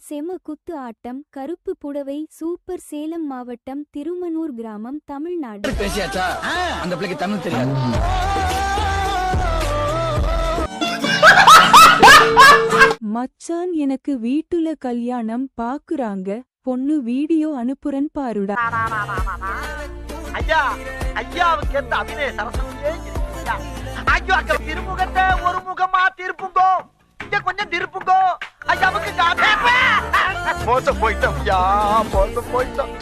செம குத்து ஆட்டம் கருப்பு புடவை சூப்பர் சேலம் மாவட்டம் திருமனூர் கிராமம் தமிழ்நாடு. பேசியாச்சா? அந்த பிள்ளைக்கு தமிழ் தெரியாது. மச்சான் எனக்கு வீட்டுல கல்யாணம் பாக்குறாங்க, பொண்ணு வீடியோ அனுப்புறன் பாருடா. ஐயா ஐயாவுக்கு ஏத்த அபிநய சரஸ்வதியே ஐயோ அக்க திருமுகத்தை ஒரு முகமா திருப்புங்கோ, இங்க கொஞ்சம் திருப்புங்கோ. ஐயாவுக்கு மோசம் போயிட்டோம் ஐயா, மோசம் போயிட்டோம்.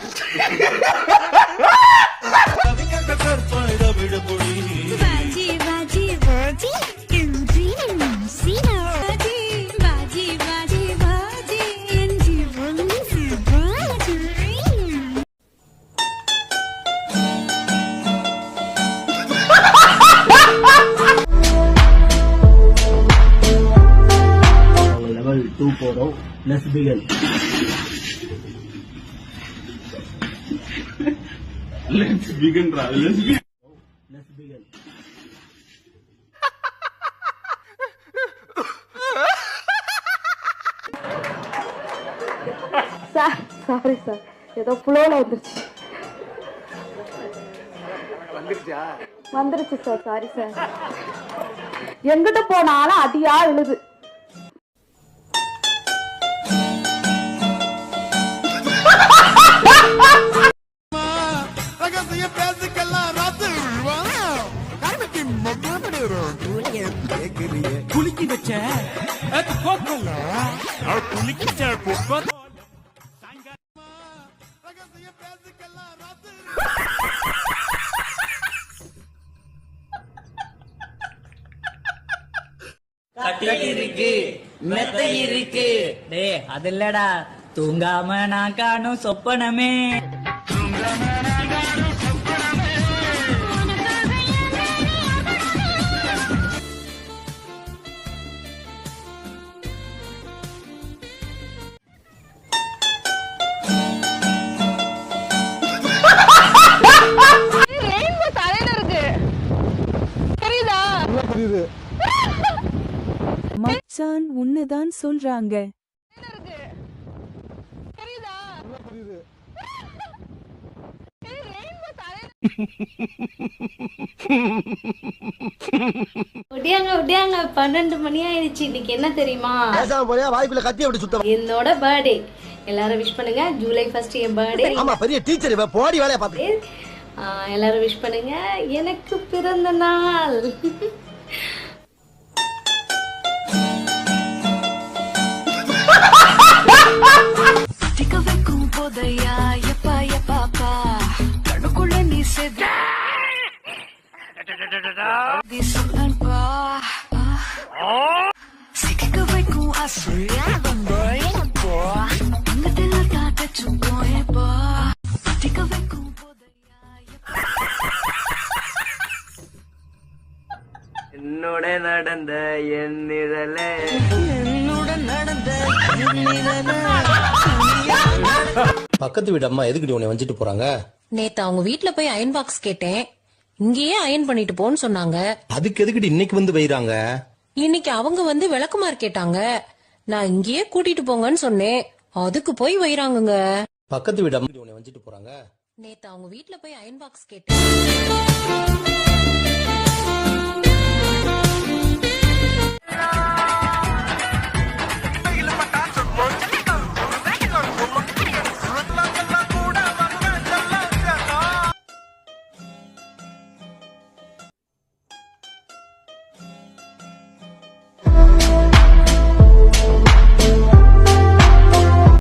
Level 2 போறோம். Let's begin. Let's begin, Ra. Let's begin. Let's begin. Sir sorry sir, ஏதோ ஃப்ளோல வந்துருச்சு. வந்துருச்சு சார், சாரி சார். எங்கிட்ட போனாலும் அடியா எழுது. குலுக்கி வச்ச இருக்கு மெத்தை இருக்கு. டே அது இல்லடா, தூங்காம நான் காணும் சொப்பனமே. மச்சான் உன்னதான் சொல்றாங்க. ஒடியாங்க ஒடியாங்க, 12 மணி ஆயிடுச்சு. இன்னைக்கு என்ன தெரியுமா? வாய்ப்புல கத்தி அப்படி சுத்தம். என்னோட பர்த்டே. எல்லாரும் விஷ் பண்ணுங்க. ஜூலை 1 என் பர்த்டே. ஆமா, பெரிய டீச்சர் இவ, போடி வேலைய பாத்து. எல்லாரும் விஷ் பண்ணுங்க. எனக்கு பிறந்த நாள். என்னோட நடந்த என் நிழலே, பக்கத்து வீட்டு அம்மா எதுக்கிட்ட உன்னை வஞ்சிட்டு போறாங்க? நேத்து அவங்க வீட்ல போய் அயன் பாக்ஸ் கேட்டேன், இங்கேயே அயன் பண்ணிட்டு போன்னு சொன்னாங்க. அதுக்கு எதுக்கிட்டு இன்னைக்கு வந்து வைறாங்க? இன்னைக்கு அவங்க வந்து விளக்குமாறு கேட்டாங்க, நான் இங்கேயே கூட்டிட்டு போங்கன்னு சொன்னேன், அதுக்கு போய் வைறாங்க. பக்கத்து வீட்டு அம்மா உன்னை வஞ்சிட்டு போறாங்க. நேத்து அவங்க வீட்ல போய் அயன் பாக்ஸ் கேட்டேன்.